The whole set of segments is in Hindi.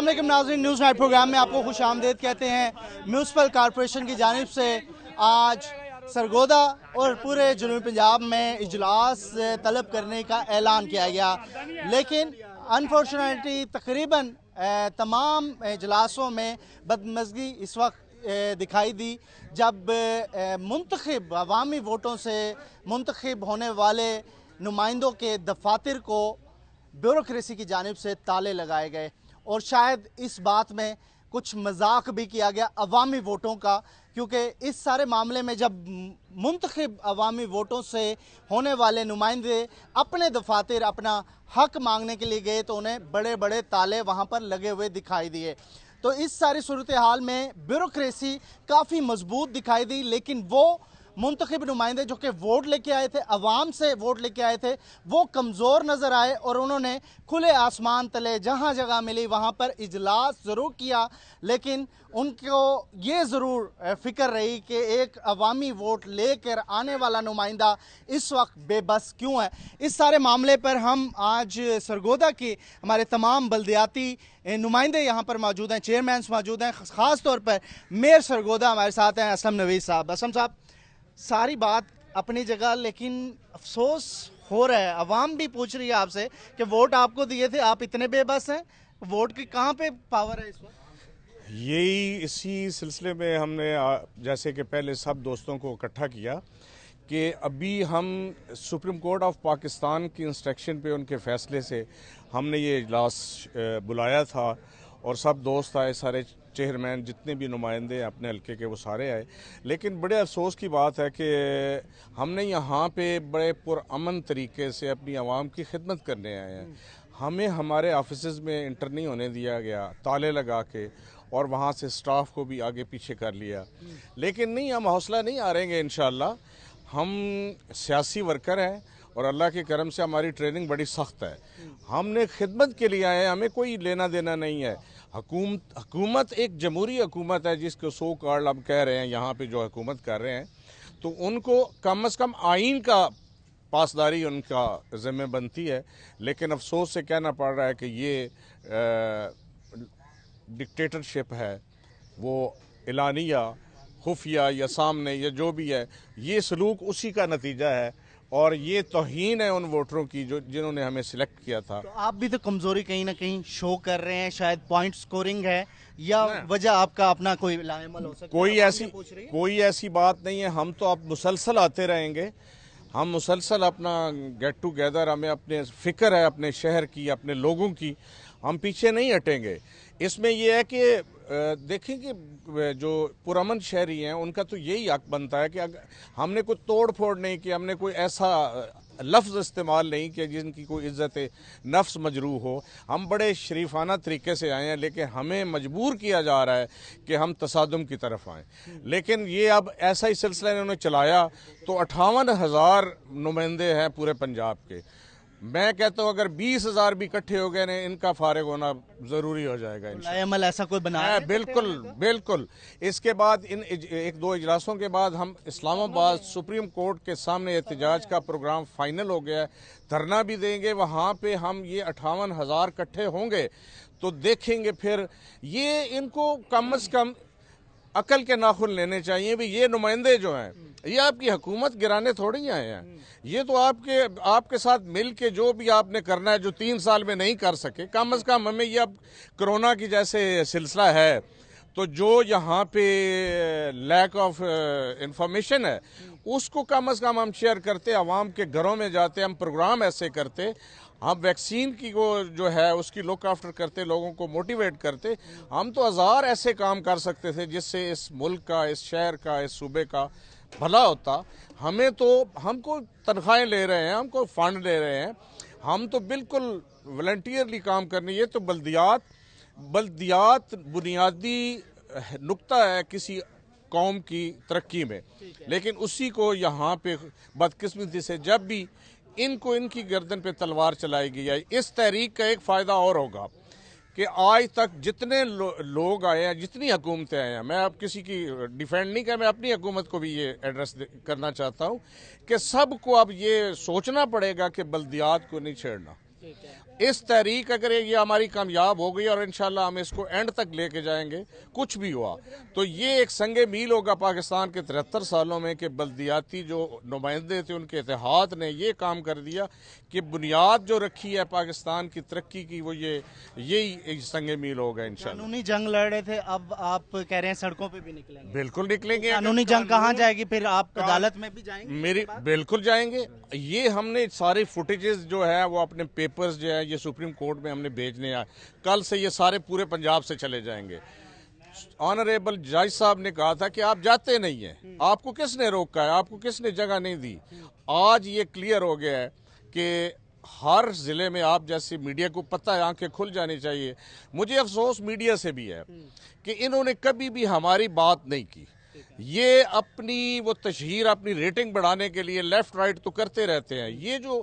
अस्सलाम वालेकुम नाज़रीन, न्यूज़ नाइट प्रोग्राम में आपको खुश आमदेद कहते हैं। म्यूनसिपल कॉरपोरेशन की जानिब से आज सरगोदा और पूरे जनूबी पंजाब में इजलास तलब करने का ऐलान किया गया, लेकिन अनफॉर्चुनेटली तकरीबन तमाम इजलासों में बदमज़गी इस वक्त दिखाई दी जब मुंतखब अवामी वोटों से मुंतखब होने वाले नुमाइंदों के दफातर को ब्यूरोक्रेसी की जानिब से ताले लगाए गए और शायद इस बात में कुछ मजाक भी किया गया अवामी वोटों का, क्योंकि इस सारे मामले में जब मुंतखब अवामी वोटों से होने वाले नुमाइंदे अपने दफातर अपना हक मांगने के लिए गए तो उन्हें बड़े बड़े ताले वहाँ पर लगे हुए दिखाई दिए। तो इस सारी सूरत हाल में ब्यूरोक्रेसी काफ़ी मजबूत दिखाई दी, लेकिन वो मुंतखब नुमाइंदे जो कि वोट लेके आए थे, अवाम से वोट लेके आए थे, वो कमज़ोर नज़र आए और उन्होंने खुले आसमान तले जहाँ जगह मिली वहाँ पर इजलास ज़रूर किया, लेकिन उनको ये ज़रूर फ़िक्र रही कि एक अवामी वोट लेकर आने वाला नुमाइंदा इस वक्त बेबस क्यों है। इस सारे मामले पर हम आज सरगोदा के हमारे तमाम बल्दियाती नुमाइंदे यहाँ पर मौजूद हैं, चेयरमैन मौजूद हैं, ख़ास तौर पर मेयर सरगोदा हमारे साथ हैं असलम नवीद साहब। असलम साहब, सारी बात अपनी जगह, लेकिन अफसोस हो रहा है, अवाम भी पूछ रही है आपसे कि वोट आपको दिए थे, आप इतने बेबस हैं, वोट की कहाँ पे पावर है इस वक्त? यही इसी सिलसिले में हमने जैसे कि पहले सब दोस्तों को इकट्ठा किया कि अभी हम सुप्रीम कोर्ट ऑफ पाकिस्तान की इंस्ट्रक्शन पे उनके फ़ैसले से हमने ये इजलास बुलाया था और सब दोस्त आए, सारे चेयरमैन जितने भी नुमाइंदे अपने हल्के के वो सारे आए। लेकिन बड़े अफसोस की बात है कि हमने यहाँ पे बड़े पुरअमन तरीके से अपनी आवाम की खिदमत करने आए हैं। हमें हमारे ऑफिस में इंटर नहीं होने दिया गया, ताले लगा के, और वहाँ से स्टाफ को भी आगे पीछे कर लिया। लेकिन नहीं, हम हौसला नहीं हारेंगे इंशाअल्लाह। हम सियासी वर्कर हैं और अल्लाह के करम से हमारी ट्रेनिंग बड़ी सख्त है। हमने खिदमत के लिए आए हैं, हमें कोई लेना देना नहीं है। हुकूमत एक जमहूरी हुकूमत है जिसको सो कार्ड हम कह रहे हैं यहाँ पे जो हुकूमत कर रहे हैं, तो उनको कम से कम आइन का पासदारी उनका ज़िम्मे बनती है। लेकिन अफसोस से कहना पड़ रहा है कि ये डिक्टेटरशिप है, वो एलानिया खुफिया या सामने या जो भी है, ये सलूक उसी का नतीजा है और ये तौहीन है उन वोटरों की जो जिन्होंने हमें सिलेक्ट किया था। तो आप भी तो कमजोरी कहीं ना कहीं शो कर रहे हैं, शायद पॉइंट स्कोरिंग है या वजह आपका अपना कोई लाएमल हो सकता है? कोई ऐसी बात नहीं है। हम तो अब मुसलसल आते रहेंगे, हम मुसलसल अपना गेट टुगेदर, हमें अपने फ़िक्र है अपने शहर की, अपने लोगों की, हम पीछे नहीं हटेंगे। इसमें यह है कि देखें कि जो पुरअमन शहरी हैं उनका तो यही हक बनता है कि अगर हमने कोई तोड़ फोड़ नहीं की, हमने कोई ऐसा लफ्ज़ इस्तेमाल नहीं किया जिनकी कोई इज़्ज़त नफ्स मजरूह हो। हम बड़े शरीफाना तरीके से आए हैं, लेकिन हमें मजबूर किया जा रहा है कि हम तसादुम की तरफ आएँ। लेकिन ये अब ऐसा ही सिलसिला इन्होंने चलाया तो 58,000 नुमाइंदे हैं पूरे पंजाब के। मैं कहता हूँ अगर 20,000 भी इकट्ठे हो गए ना, इनका फारिग होना ज़रूरी हो जाएगा इंशाअल्लाह। ऐसा कोई बनाया है? बिल्कुल बिल्कुल। इसके बाद इन एक दो इजलासों के बाद हम इस्लामाबाद सुप्रीम कोर्ट के सामने एहतजाज का प्रोग्राम फाइनल हो गया है, धरना भी देंगे वहाँ पे। हम ये 58,000 इकट्ठे होंगे तो देखेंगे फिर ये इनको कम से कम अकल के नाखुन लेने चाहिए। भी ये नुमाइंदे जो हैं ये आपकी हुकूमत गिराने थोड़ी आए हैं, ये तो आपके साथ मिल के जो भी आपने करना है जो 3 साल में नहीं कर सके, कम से कम हमें ये अब कोरोना की जैसे सिलसिला है तो जो यहाँ पे लैक ऑफ इंफॉर्मेशन है उसको कम से कम हम शेयर करते, आवाम के घरों में जाते, हम प्रोग्राम ऐसे करते, हम वैक्सीन की वो जो है उसकी लुक आफ्टर करते, लोगों को मोटिवेट करते। हम तो हज़ार ऐसे काम कर सकते थे जिससे इस मुल्क का, इस शहर का, इस सूबे का भला होता। हमको तनख्वाहें ले रहे हैं, हमको फ़ंड ले रहे हैं, हम तो बिल्कुल वॉलंटियरली काम करने। ये तो बल्दियात बुनियादी नुक्ता है किसी कौम की तरक्की में, लेकिन उसी को यहाँ पे बदकिस्मती से जब भी इनकी गर्दन पे तलवार चलाई गई है। इस तहरीक का एक फ़ायदा और होगा कि आज तक जितने लोग आए हैं, जितनी हुकूमतें आए हैं, मैं अब किसी की डिफेंड नहीं कर, मैं अपनी हुकूमत को भी ये एड्रेस करना चाहता हूँ कि सबको अब ये सोचना पड़ेगा कि बल्दियात को नहीं छेड़ना। इस तहरीक अगर ये हमारी कामयाब हो गई और इंशाल्लाह हम इसको एंड तक लेके जाएंगे, कुछ भी हुआ तो ये एक संगे मील होगा पाकिस्तान के 73 सालों में कि बल्दियाती जो नुमाइंदे थे उनके इत्तेहाद ने ये काम कर दिया कि बुनियाद जो रखी है पाकिस्तान की तरक्की की वो यही एक संगे मील होगा इंशाल्लाह। कानूनी जंग लड़ रहे थे, अब आप कह रहे हैं सड़कों पे भी निकलेंगे। बिल्कुल निकलेंगे। कानूनी जंग कहाँ जाएगी फिर? आप अदालत में भी जाएंगे? मेरी बिल्कुल जाएंगे। ये हमने सारी फुटेजेस जो है वो अपने पेपर्स जो है ये सुप्रीम कोर्ट में हमने भेजने हैं। कल से ये सारे पूरे पंजाब से चले जाएंगे। ऑनरेबल जज साहब ने कहा था कि आप जाते नहीं हैं, आपको किसने रोका है, आपको किसने जगह नहीं दी। आज ये क्लियर हो गया है कि हर जिले में आप जैसे मीडिया को पता है, आंखें खुल जानी चाहिए। मुझे अफसोस मीडिया से भी है कि इन्होंने कभी भी हमारी बात नहीं की। ये अपनी वो तशहीर, अपनी रेटिंग बढ़ाने के लिए लेफ्ट राइट तो करते रहते हैं। ये जो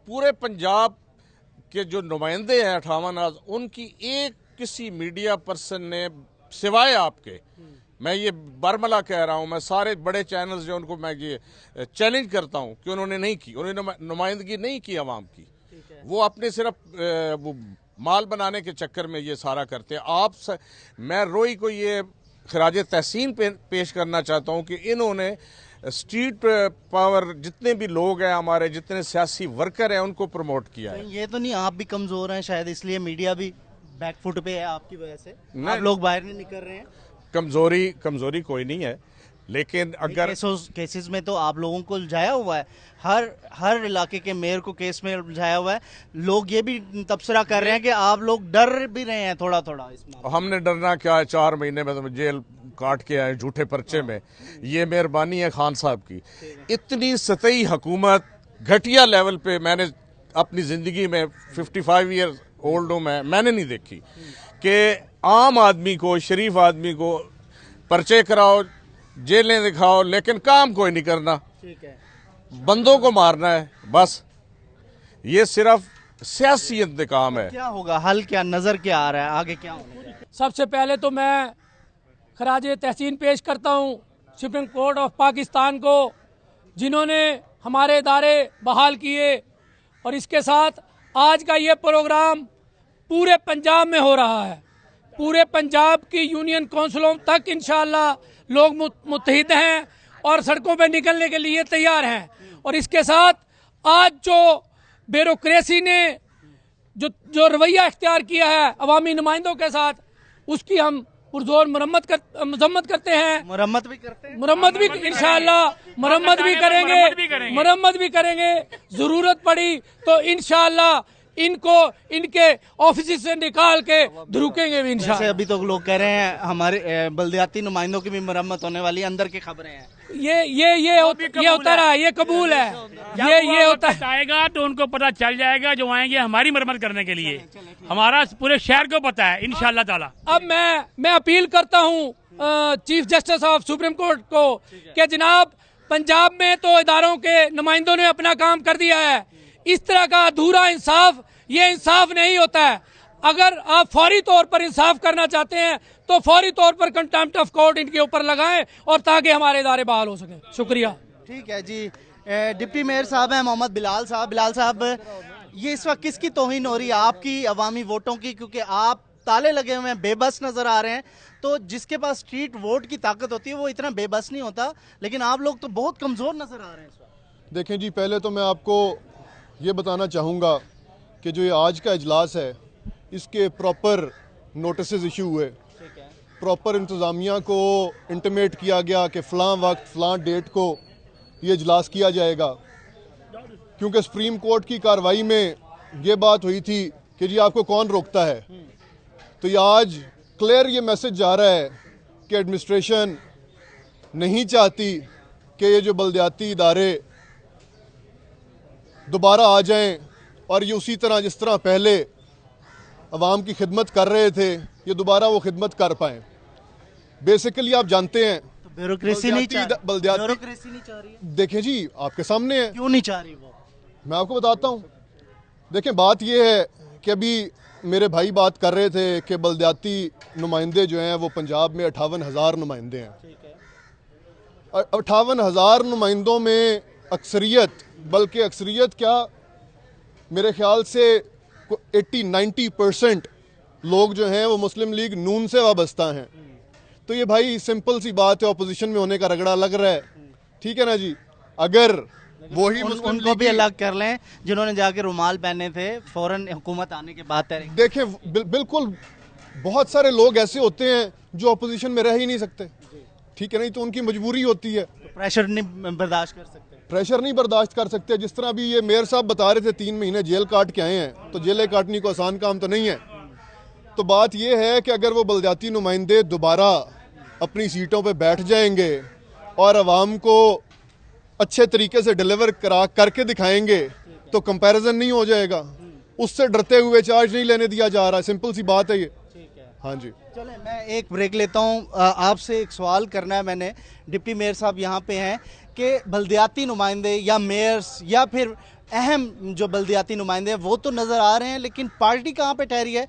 पूरे पंजाब के जो नुमाइंदे हैं 58, उनकी एक किसी मीडिया पर्सन ने सिवाय आपके, मैं ये बरमला कह रहा हूं, मैं सारे बड़े चैनल्स जो उनको मैं ये चैलेंज करता हूं कि उन्होंने नहीं की, उन्होंने नुमाइंदगी नहीं की आवाम की। वो अपने सिर्फ वो माल बनाने के चक्कर में ये सारा करते हैं। मैं रोई को ये खराज तहसीन पेश करना चाहता हूं कि इन्होंने स्ट्रीट पावर जितने भी लोग हैं हमारे, जितने सियासी वर्कर हैं, उनको प्रमोट किया है। ये तो नहीं आप भी कमजोर हैं शायद, इसलिए मीडिया भी बैकफुट पे है आपकी वजह से, आप लोग बाहर नहीं निकल रहे हैं? कमजोरी कोई नहीं है, लेकिन अगर केसेस में तो आप लोगों को उलझाया हुआ है, हर इलाके के मेयर को केस में उलझाया हुआ है। लोग ये भी तबसरा कर रहे हैं कि आप लोग डर भी रहे हैं थोड़ा थोड़ा। हमने डरना क्या है, 4 महीने में तो जेल काट के आए झूठे पर्चे में। ये मेहरबानी है खान साहब की। इतनी सतही हुकूमत घटिया लेवल पे मैंने अपनी जिंदगी में 55 ईयर ओल्ड हूँ मैंने नहीं देखी कि आम आदमी को, शरीफ आदमी को पर्चे कराओ, जेलें दिखाओ, लेकिन काम कोई नहीं करना। ठीक है, बंदों को मारना है बस। ये सिर्फ सियासी इंतकाम है। क्या होगा, हल क्या नजर क्या आ रहा है, आगे क्या होगा? सबसे पहले तो मैं खराज तहसीन पेश करता हूँ सुप्रीम कोर्ट ऑफ पाकिस्तान को, जिन्होंने हमारे इदारे बहाल किए। और इसके साथ आज का ये प्रोग्राम पूरे पंजाब में हो रहा है। पूरे पंजाब की यूनियन काउंसिलों तक इंशाअल्लाह लोग मुत्तहिद हैं और सड़कों पर निकलने के लिए तैयार हैं। और इसके साथ आज जो ब्यूरोक्रेसी ने जो रवैया इख्तियार किया है अवामी नुमाइंदों के साथ, उसकी हम पुरजोर मरम्मत करते हैं। मुरम्मत भी करते हैं, मुरम्मत भी इंशाअल्लाह मुरम्मत भी करेंगे। जरूरत पड़ी तो इंशाअल्लाह इनको इनके ऑफिस से निकाल के धुकेंगे भी इंशाअल्लाह। अभी तो लोग कह रहे हैं हमारे बल्दियाती नुमाइंदों की भी मुरम्मत होने वाली है, अंदर की खबरें हैं। ये होता रहा, ये कबूल है। ये होता आएगा तो उनको पता चल जाएगा, जो आएंगे हमारी मरम्मत करने के लिए। हमारा पूरे शहर को पता है इंशाअल्लाह ताला। अब मैं अपील करता हूँ chief justice of supreme court को कि जनाब, पंजाब में तो इदारों के नुमाइंदों ने अपना काम कर दिया है। इस तरह का अधूरा इंसाफ ये इंसाफ नहीं होता है। अगर आप फौरी तौर पर इंसाफ करना चाहते हैं तो फौरी तौर पर कंटेम्प्ट ऑफ कोर्ट इनके ऊपर लगाएं और ताकि हमारे इदारे बहाल हो सकें। शुक्रिया। ठीक है जी। डिप्टी मेयर साहब हैं मोहम्मद बिलाल साहब। बिलाल साहब, ये इस वक्त किसकी तौहीन हो रही है? आपकी अवामी वोटों की, क्योंकि आप ताले लगे हुए हैं, बेबस नजर आ रहे हैं। तो जिसके पास स्ट्रीट वोट की ताकत होती है वो इतना बेबस नहीं होता, लेकिन आप लोग तो बहुत कमजोर नजर आ रहे हैं इस वक्त। देखें जी, पहले तो मैं आपको ये बताना चाहूँगा कि जो ये आज का इजलास है इसके प्रॉपर नोटिस इशू हुए, प्रॉपर इंतज़ामिया को इंटीमेट किया गया कि फ़लाँ वक्त फ़लाँ डेट को ये इजलास किया जाएगा, क्योंकि सुप्रीम कोर्ट की कार्रवाई में ये बात हुई थी कि जी आपको कौन रोकता है। तो ये आज क्लियर ये मैसेज जा रहा है कि एडमिनिस्ट्रेशन नहीं चाहती कि ये जो बल्दियाती इदारे दोबारा आ जाएं और ये उसी तरह जिस तरह पहले अवाम की खिदमत कर रहे थे ये दोबारा वो खिदमत कर पाएँ। बेसिकली आप जानते हैं तो ब्यूरोक्रेसी नहीं चाह रही है। देखें जी, आपके सामने है। क्यों नहीं चाह रही वो? मैं आपको बताता हूँ। देखें, बात ये है कि अभी मेरे भाई बात कर रहे थे कि बल्दियाती नुमाइंदे जो हैं वो पंजाब में 58,000 नुमाइंदे हैं। 58,000 नुमाइंदों में अक्सरियत, बल्कि अक्सरियत क्या, मेरे ख्याल से 80-90% लोग जो हैं वो मुस्लिम लीग नून से वाबस्ता हैं। तो ये भाई सिंपल सी बात है, ऑपोजिशन में होने का रगड़ा लग रहा है, ठीक है ना जी। अगर वही उनको भी अलग कर लें जिन्होंने जाके रुमाल पहने थे फौरन हुकूमत आने के बाद। देखें बिल्कुल बहुत सारे लोग ऐसे होते हैं जो ऑपोजिशन में रह ही नहीं सकते, ठीक है, नहीं तो उनकी मजबूरी होती है। प्रेशर नहीं बर्दाश्त कर सकते, प्रेशर नहीं बर्दाश्त कर सकते। जिस तरह अभी ये मेयर साहब बता रहे थे 3 महीने जेल काट के आए हैं, तो जेलें काटनी को आसान काम तो नहीं है। तो बात ये है कि अगर वो बलदियाती नुमाइंदे दोबारा अपनी सीटों पे बैठ जाएंगे और आवाम को अच्छे तरीके से डिलीवर करके दिखाएंगे तो कंपैरिजन नहीं हो जाएगा। उससे डरते हुए चार्ज नहीं लेने दिया जा रहा, सिंपल सी बात है ये। हाँ जी, चले मैं एक ब्रेक लेता हूँ। आपसे एक सवाल करना है मैंने, डिप्टी मेयर साहब यहाँ पे हैं, कि बल्दियाती नुमाइंदे या मेयर्स या फिर अहम जो बल्दियाती नुमाइंदे हैं वो तो नज़र आ रहे हैं, लेकिन पार्टी कहाँ पे ठहरी है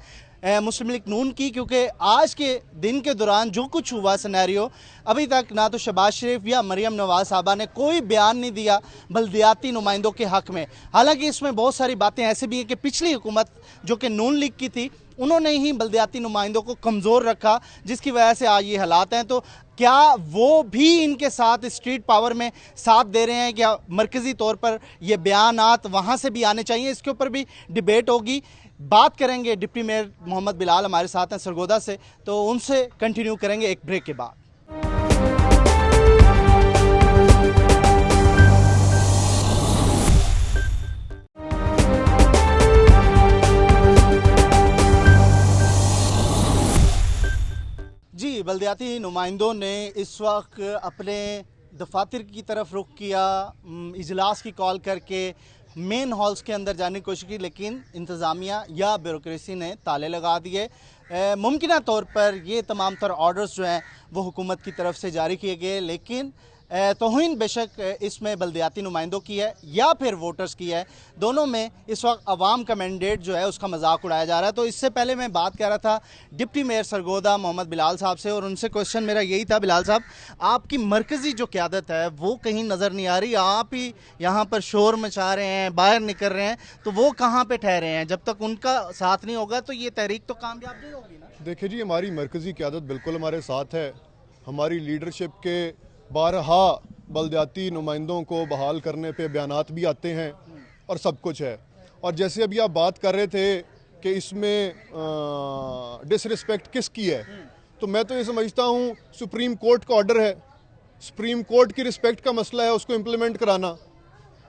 मुस्लिम लीग नून की? क्योंकि आज के दिन के दौरान जो कुछ हुआ सिनेरियो, अभी तक ना तो शहबाज शरीफ या मरियम नवाज साहबा ने कोई बयान नहीं दिया बल्दियाती नुमाइंदों के हक़ में। हालांकि इसमें बहुत सारी बातें ऐसे भी हैं कि पिछली हुकूमत जो कि नून लीग की थी, उन्होंने ही बल्दियाती नुमाइंदों को कमज़ोर रखा, जिसकी वजह से आज ये हालात हैं। तो क्या वो भी इनके साथ स्ट्रीट पावर में साथ दे रहे हैं? क्या मरकज़ी तौर पर ये बयानात वहाँ से भी आने चाहिए? इसके ऊपर भी डिबेट होगी। बात करेंगे डिप्टी मेयर मोहम्मद बिलाल हमारे साथ हैं सरगोदा से, तो उनसे कंटिन्यू करेंगे एक ब्रेक के बाद। जी, बल्दियाती नुमाइंदों ने इस वक्त अपने दफातर की तरफ रुख किया, इजलास की कॉल करके मेन हॉल्स के अंदर जाने की कोशिश की, लेकिन इंतज़ामिया या ब्यूरोक्रेसी ने ताले लगा दिए। मुमकिन तौर पर ये तमाम तर ऑर्डर्स जो हैं वो हुकूमत की तरफ से जारी किए गए, लेकिन तौहीन बेशक इसमें बल्दियाती नुमाइंदों की है या फिर वोटर्स की है, दोनों में इस वक्त अवाम का मैंडेट जो है उसका मजाक उड़ाया जा रहा है। तो इससे पहले मैं बात कर रहा था डिप्टी मेयर सरगोदा मोहम्मद बिलाल साहब से, और उनसे क्वेश्चन मेरा यही था, बिलाल साहब आपकी मरकज़ी जो क़यादत है वो कहीं नज़र नहीं आ रही, आप ही यहाँ पर शोर मचा रहे हैं, बाहर निकल रहे हैं, तो वो कहाँ पर ठहरे हैं? जब तक उनका साथ नहीं होगा तो ये तहरीक तो कामयाब नहीं होगी ना। देखिए जी, हमारी मरकज़ी क़यादत बिल्कुल हमारे साथ है। हमारी लीडरशिप के बारहा बल्दियाती नुमाइंदों को बहाल करने पे बयानात भी आते हैं और सब कुछ है। और जैसे अभी आप बात कर रहे थे कि इसमें डिसरिस्पेक्ट किसकी है, तो मैं तो ये समझता हूँ सुप्रीम कोर्ट का ऑर्डर है, सुप्रीम कोर्ट की रिस्पेक्ट का मसला है, उसको इम्प्लीमेंट कराना।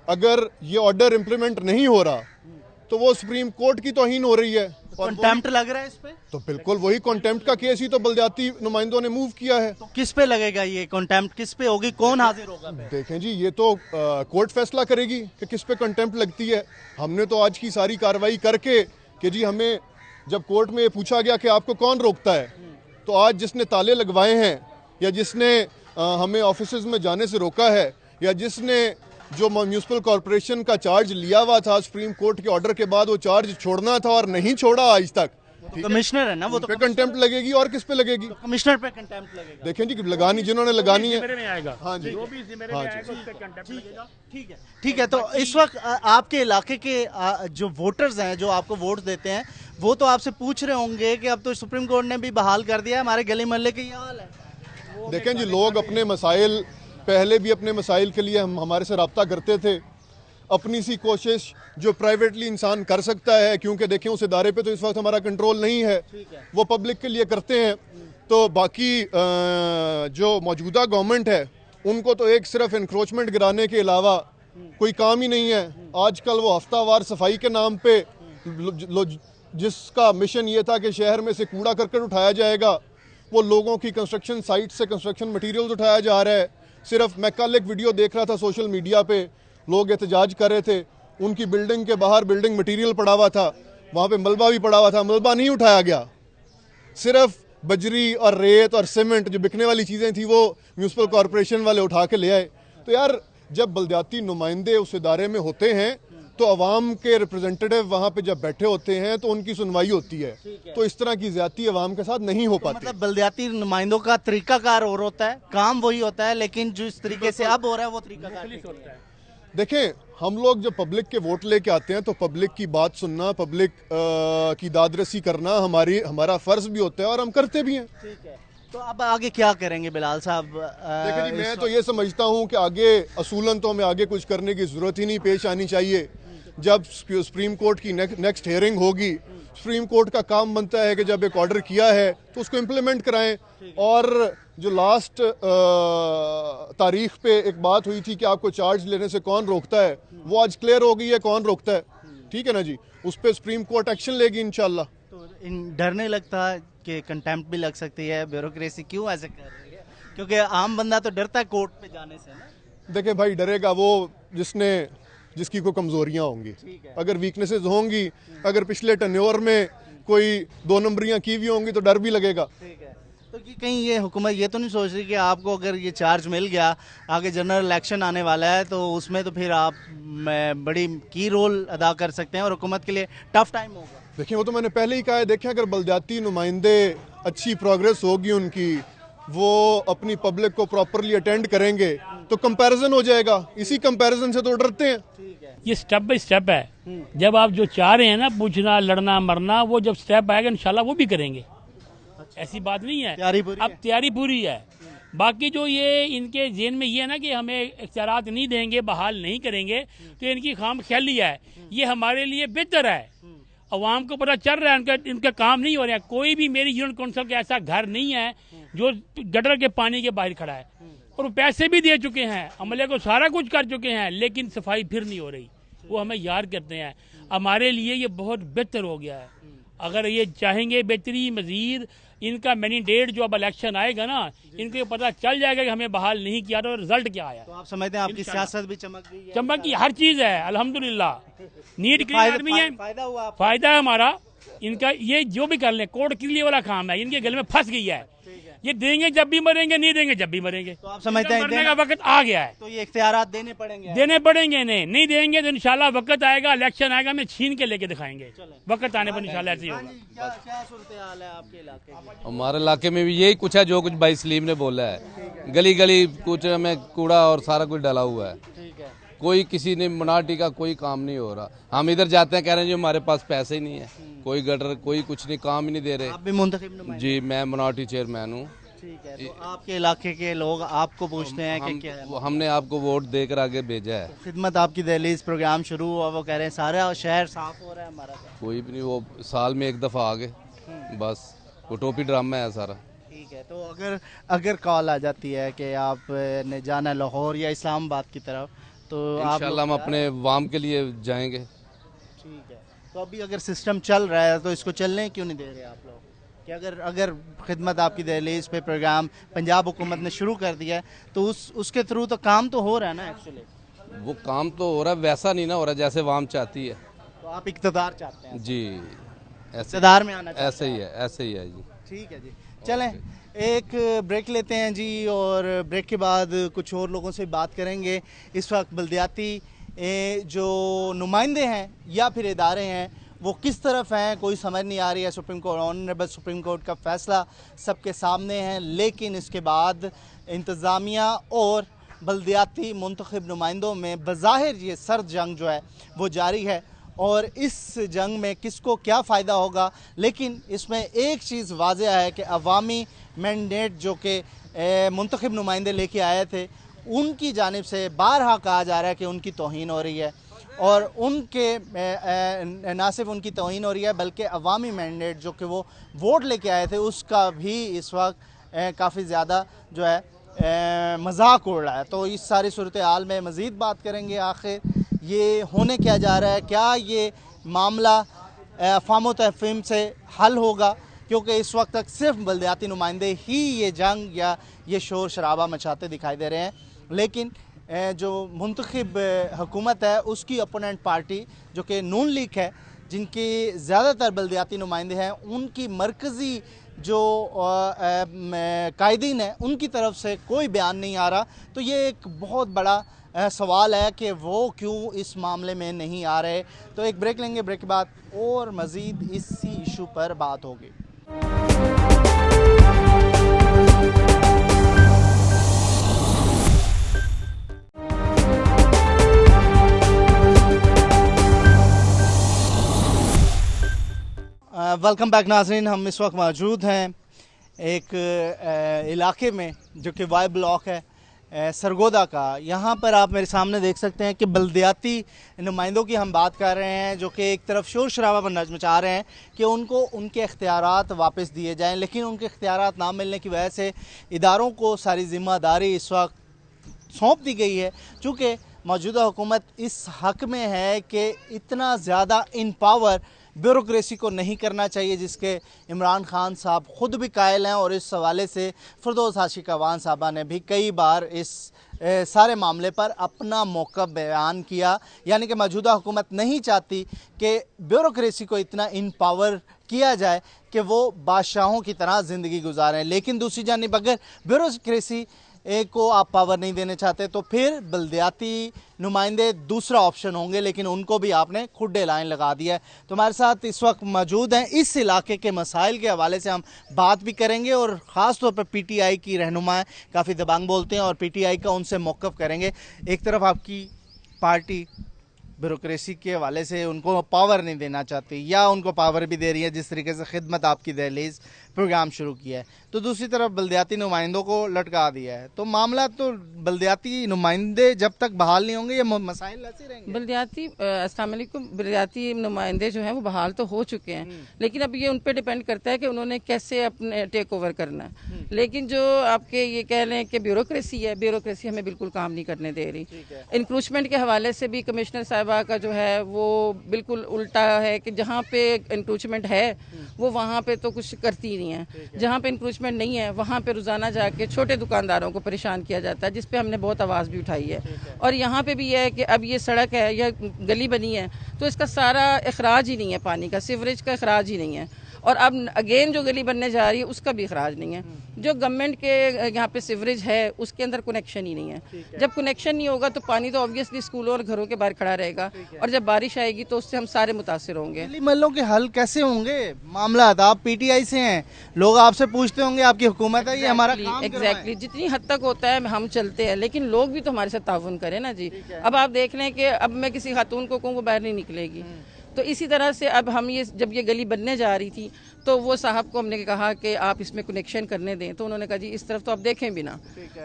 अगर ये ऑर्डर इम्प्लीमेंट नहीं हो रहा तो वो सुप्रीम कोर्ट की तौहीन हो रही है। कंटेम्प्ट लग रहा है इस पे? तो बिल्कुल वही कंटेम्प्ट का केस ही तो बल्दियाती नुमाइंदों ने मूव किया है। तो किस पे लगेगा ये कंटेम्प्ट, किस पे होगी, कौन हाजिर होगा? देखें जी, ये तो कोर्ट फैसला करेगी कि किस पे कंटेम्प्ट लगती है। हमने तो आज की सारी कार्रवाई करके कि जी हमें जब कोर्ट में पूछा गया कि आपको कौन रोकता है, तो आज जिसने ताले लगवाए हैं या जिसने हमें ऑफिसेज में जाने से रोका है या जिसने जो म्यूनिसिपल कॉर्पोरेशन का चार्ज लिया हुआ था सुप्रीम कोर्ट के ऑर्डर के बाद वो चार्ज छोड़ना था और नहीं छोड़ा आज तक, कमिश्नर है ना, वो तो पे कंटेम्प्ट लगेगी। और किस पे लगेगी? तो कमिश्नर पे कंटेम्प्ट लगेगा। देखें जी, लगानी जिन्होंने लगानी है। हाँ जी, ठीक है। तो इस वक्त आपके इलाके के जो वोटर्स हैं जो आपको वोट देते हैं वो तो आपसे पूछ रहे होंगे कि अब तो सुप्रीम कोर्ट ने भी बहाल कर दिया है, हमारे गली मोहल्ले के ये हाल है। देखें जी, लोग अपने मसाइल पहले भी अपने मसाइल के लिए हमारे से रब्ता करते थे। अपनी सी कोशिश जो प्राइवेटली इंसान कर सकता है, क्योंकि देखें उस इदारे पे तो इस वक्त हमारा कंट्रोल नहीं है, वो पब्लिक के लिए करते हैं। तो बाकी जो मौजूदा गवर्नमेंट है उनको तो एक सिर्फ इंक्रोचमेंट गिराने के अलावा कोई काम ही नहीं है। आजकल वो हफ्तावार सफाई के नाम पे जिसका मिशन ये था कि शहर में से कूड़ा करकट उठाया जाएगा, वो लोगों की कंस्ट्रक्शन साइट से कंस्ट्रक्शन मटीरियल्स उठाया जा रहा है। सिर्फ मैं कल एक वीडियो देख रहा था सोशल मीडिया पे, लोग एहतजाज कर रहे थे, उनकी बिल्डिंग के बाहर बिल्डिंग मटेरियल पड़ा हुआ था, वहाँ पे मलबा भी पड़ा हुआ था, मलबा नहीं उठाया गया। सिर्फ बजरी और रेत और सीमेंट जो बिकने वाली चीज़ें थी वो म्यूनिसिपल कॉर्पोरेशन वाले उठा के ले आए। तो यार, जब बल्दियाती नुमाइंदे उस इदारे में होते हैं तो अवाम के रिप्रेजेंटेटिव वहाँ पे जब बैठे होते हैं तो उनकी सुनवाई होती है। तो इस तरह की ज्यादती अवाम के साथ नहीं हो पाती। मतलब बल्दियाती नुमाइंदों का तरीकाकार और होता है, काम वही होता है, लेकिन जो इस तरीके से अब हो रहा है वो तरीकाकार होता है। देखें, हम लोग जब पब्लिक के वोट लेके आते हैं तो पब्लिक की बात सुनना, पब्लिक की दादरसी करना हमारा फ़र्ज़ भी होता है और हम करते भी हैं। ठीक है, तो अब आगे क्या करेंगे बिलाल साहब? देखिए जी, मैं तो ये समझता हूँ कि आगे असूलन तो हमें आगे कुछ करने की ज़रूरत ही नहीं पेश आनी चाहिए। जब सुप्रीम कोर्ट की नेक्स्ट हियरिंग होगी, सुप्रीम कोर्ट का काम बनता है कि जब एक ऑर्डर किया है तो उसको इम्प्लीमेंट कराएं। और जो लास्ट तारीख पे एक बात हुई थी कि आपको चार्ज लेने से कौन रोकता है, वो आज क्लियर हो गई है कौन रोकता है। ठीक है ना जी, उस पर सुप्रीम कोर्ट एक्शन लेगी इंशाल्लाह। तो डर नहीं लगता कि कंटेम्प्ट भी लग सकती है? ब्यूरोक्रेसी क्यों ऐसे कर रही है? क्योंकि आम बंदा तो डरता है कोर्ट पे जाने से ना। देखिए भाई, डरेगा वो जिसकी कोई कमजोरियां होंगी। अगर वीकनेसेस होंगी, अगर पिछले टर्नओवर में कोई 2 नंबरियां की हुई होंगी तो डर भी लगेगा। ठीक है, तो कहीं ये हुकूमत ये तो नहीं सोच रही कि आपको अगर ये चार्ज मिल गया, आगे जनरल इलेक्शन आने वाला है तो उसमें तो फिर आप बड़ी की रोल अदा कर सकते हैं और हुकूमत के लिए टफ टाइम होगा? देखिए, वो तो मैंने पहले ही कहा है। देखें, अगर बलदियाती नुमाइंदे अच्छी प्रोग्रेस होगी उनकी, वो अपनी पब्लिक को प्रॉपरली अटेंड करेंगे तो कंपैरिजन हो जाएगा। इसी कंपैरिजन से तो डरते हैं। ये स्टेप बाय स्टेप है। जब आप जो चाह रहे हैं ना, पूछना, लड़ना, मरना, वो जब स्टेप आएगा इंशाल्लाह वो भी करेंगे। ऐसी बात नहीं है, अब तैयारी पूरी है। बाकी जो ये इनके जेन में ये है ना कि हमें इख्तियारात नहीं देंगे, बहाल नहीं करेंगे, तो इनकी खाम ख्याली है। ये हमारे लिए बेहतर है। अवाम को पता चल रहा है इनका काम नहीं हो रहा है। कोई भी मेरी यूनियन काउंसिल का ऐसा घर नहीं है जो गटर के पानी के बाहर खड़ा है। और वो पैसे भी दे चुके हैं, अमले को सारा कुछ कर चुके हैं, लेकिन सफाई फिर नहीं हो रही। वो हमें याद करते हैं। हमारे लिए ये बहुत बेहतर हो गया है। अगर ये चाहेंगे बेहतरी मजीद, इनका मैंडेट जो अब इलेक्शन आएगा ना, इनको पता चल जाएगा कि हमें बहाल नहीं किया था और रिजल्ट क्या आया। तो आप समझते हैं आपकी सियासत भी चमक गई है? चमक की हर चीज है अल्हम्दुलिल्लाह। नीट क्लीन आदमी है, फायदा हुआ, फायदा है हमारा। इनका ये जो भी कर ले, कोर्ट क्लियर वाला काम है, इनके गले में फंस गई है। ये देंगे जब भी मरेंगे, नहीं देंगे जब भी मरेंगे। तो आप समझते हैं मरने का वक्त आ गया है, तो ये इख्तियारात देने पड़ेंगे? देने पड़ेंगे। नहीं देंगे तो इंशाल्लाह वक्त आएगा, इलेक्शन आएगा, हमें छीन के लेके दिखाएंगे। वक्त आने पर इंशाल्लाह ऐसे ही होगा। क्या सूरत हाल है आपके इलाके की? हमारे इलाके में भी यही कुछ है जो कुछ भाई सलीम ने बोला है। गली गली कुछ में कूड़ा और सारा कुछ डाला हुआ है। ठीक है, कोई किसी ने मिनार्टी का कोई काम नहीं हो रहा। हम इधर जाते हैं, कह रहे हैं जी हमारे पास पैसे ही नहीं है, कोई गटर, कोई कुछ नहीं, काम ही नहीं दे रहे। आप भी मुंतखब नुमाइंदे? जी, मैं मिनार्टी चेयरमैन हूँ। ठीक है, तो आपके इलाके के लोग आपको पूछते हैं कि क्या है? हमने आपको वोट देकर आगे भेजा है। खिदमत आपकी दहलीज प्रोग्राम शुरू हुआ, वो कह रहे हैं सारा शहर साफ हो रहा है हमारा। कोई भी नहीं, वो साल में एक दफ़ा आ गए, बस वो टोपी ड्रामा है सारा। ठीक है, तो अगर कॉल आ जाती है कि आप ने जाना लाहौर या इस्लामाबाद की तरफ, तो आप इंशाल्लाह हम अपने वाम के लिए जाएंगे। ठीक है, तो अभी अगर सिस्टम चल रहा है तो इसको चलने क्यों नहीं दे रहे आप लोग? कि अगर खिदमत आपकी दहलीज पे प्रोग्राम पंजाब हुकूमत ने शुरू कर दिया है तो उसके थ्रू तो काम तो हो रहा है ना। एक्चुअली वो काम तो हो रहा है, वैसा नहीं ना हो रहा जैसे वाम चाहती है। तो आप इक़्तिदार चाहते हैं? जी, इक़्तिदार में आना चाहते हैं? ऐसे ही है जी। ठीक है जी, चलें एक ब्रेक लेते हैं जी, और ब्रेक के बाद कुछ और लोगों से बात करेंगे। इस वक्त बल्दियाती जो नुमाइंदे हैं या फिर इदारे हैं वो किस तरफ हैं, कोई समझ नहीं आ रही है। Supreme court, honourable supreme court का फैसला सबके सामने है, लेकिन इसके बाद इंतज़ामिया और बल्दियाती मुंतखब नुमाइंदों में बज़ाहिर ये सर्द जंग जो है वो जारी है। और इस जंग में किसको क्या फ़ायदा होगा, लेकिन इसमें एक चीज़ वाज़ेह है कि अवामी मैंडेट जो कि मुंतखब नुमाइंदे लेके आए थे, उनकी जानिब से बारहा कहा जा रहा है कि उनकी तौहीन हो रही है। और उनके ना सिर्फ उनकी तौहीन हो रही है बल्कि अवामी मैंडेट जो कि वो वोट लेके आए थे उसका भी इस वक्त काफ़ी ज़्यादा जो है मजाक उड़ रहा है। तो इस सारी सूरत हाल में मज़ीद बात करेंगे आखिर ये होने क्या जा रहा है, क्या ये मामला अफ़वाम तफ़हीम से हल होगा, क्योंकि इस वक्त तक सिर्फ बल्दियाती नुमाइंदे ही ये जंग या ये शोर शराबा मचाते दिखाई दे रहे हैं। लेकिन जो मुंतखब हुकूमत है उसकी अपोनेंट पार्टी जो कि नून लीग है, जिनकी ज़्यादातर बल्दियाती नुमाइंदे हैं, उनकी मरकज़ी जो कायदीन है उनकी तरफ से कोई बयान नहीं आ रहा। तो ये एक बहुत बड़ा सवाल है कि वो क्यों इस मामले में नहीं आ रहे। तो एक ब्रेक लेंगे, ब्रेक के बाद और मज़ीद इसी इशू पर बात होगी। वेलकम बैक नाज़रीन। हम इस वक्त मौजूद हैं एक इलाके में जो कि वाई ब्लॉक है सरगोदा का। यहाँ पर आप मेरे सामने देख सकते हैं कि बल्दियाती नुमाइंदों की हम बात कर रहे हैं जो कि एक तरफ शोर शराबा मचा रहे हैं कि उनको उनके इख्तियारात वापस दिए जाएं, लेकिन उनके इख्तियारात ना मिलने की वजह से इदारों को सारी ज़िम्मेदारी इस वक्त सौंप दी गई है। चूँकि मौजूदा हुकूमत इस हक़ में है कि इतना ज़्यादा इन पावर ब्यूरोक्रेसी को नहीं करना चाहिए, जिसके इमरान खान साहब ख़ुद भी कायल हैं। और इस हवाले से फिरदौस आशिक अवान साहबा ने भी कई बार इस सारे मामले पर अपना मौक़िफ़ बयान किया, यानी कि मौजूदा हुकूमत नहीं चाहती कि ब्यूरोक्रेसी को इतना इन पावर किया जाए कि वो बादशाहों की तरह ज़िंदगी गुजारें। लेकिन दूसरी जानिब अगर ब्यूरोक्रेसी को आप पावर नहीं देने चाहते तो फिर बल्दियाती नुमाइंदे दूसरा ऑप्शन होंगे, लेकिन उनको भी आपने खुड्डे लाइन लगा दिया है। तो हमारे साथ इस वक्त मौजूद हैं, इस इलाके के मसाइल के हवाले से हम बात भी करेंगे और ख़ास तौर पर पीटीआई की रहनुमा काफ़ी दबंग बोलते हैं और पीटीआई का उनसे मौक़िफ़ करेंगे। एक तरफ आपकी पार्टी ब्यूरोक्रेसी के हवाले से उनको पावर नहीं देना चाहती या उनको पावर भी दे रही है, जिस तरीके से खिदमत आपकी दहलीज प्रोग्राम शुरू किया है, तो दूसरी तरफ बल्दियाती नुमाइंदों को लटका दिया है। तो मामला तो बल्दियाती नुमाइंदे जब तक बहाल नहीं होंगे ये मसाइल ऐसे रहेंगे। अस्सलाम वालेकुम। बल्दियाती नुमाइंदे जो हैं वो बहाल तो हो चुके हैं, लेकिन अब ये उन पर डिपेंड करता है कि उन्होंने कैसे अपने टेक ओवर करना है। लेकिन जो आपके ये कह लें कि ब्यूरोक्रेसी है, ब्यूरोक्रेसी हमें बिल्कुल काम नहीं करने दे रही। इंक्रूचमेंट के हवाले से भी कमिश्नर साहिबा का जो है वो बिल्कुल उल्टा है कि जहाँ पे इंक्रूचमेंट है वो वहाँ पे तो कुछ करती नहीं है, जहाँ पे इंक्रूचमेंट नहीं है वहाँ पे रोज़ाना जाके छोटे दुकानदारों को परेशान किया जाता है, जिस पे हमने बहुत आवाज़ भी उठाई है। और यहाँ पे भी यह है कि अब ये सड़क है या गली बनी है तो इसका सारा अखराज ही नहीं है, पानी का सीवरेज का अखराज ही नहीं है, और अब अगेन जो गली बनने जा रही है उसका भी अखराज नहीं है। जो गवर्नमेंट के यहाँ पे सीवरेज है उसके अंदर कनेक्शन ही नहीं है। जब कनेक्शन नहीं होगा तो पानी तो ऑब्वियसली स्कूलों और घरों के बाहर खड़ा रहेगा, और जब बारिश आएगी तो उससे हम सारे मुतासिर होंगे। गली महलों के हल कैसे होंगे? मामला आप पीटीआई से हैं, लोग आपसे पूछते होंगे आपकी हुकूमत है, ये हमारा काम एग्जैक्टली जितनी हद तक होता है हम चलते हैं, लेकिन लोग भी तो हमारे साथ ताउन करें ना जी। अब आप देख लें कि अब मैं किसी खातून को कहूँ वो बाहर नहीं निकलेगी, तो इसी तरह से अब हम ये जब ये गली बनने जा रही थी तो वो साहब को हमने कहा कि आप इसमें कनेक्शन करने दें, तो उन्होंने कहा जी इस तरफ तो आप देखें भी ना।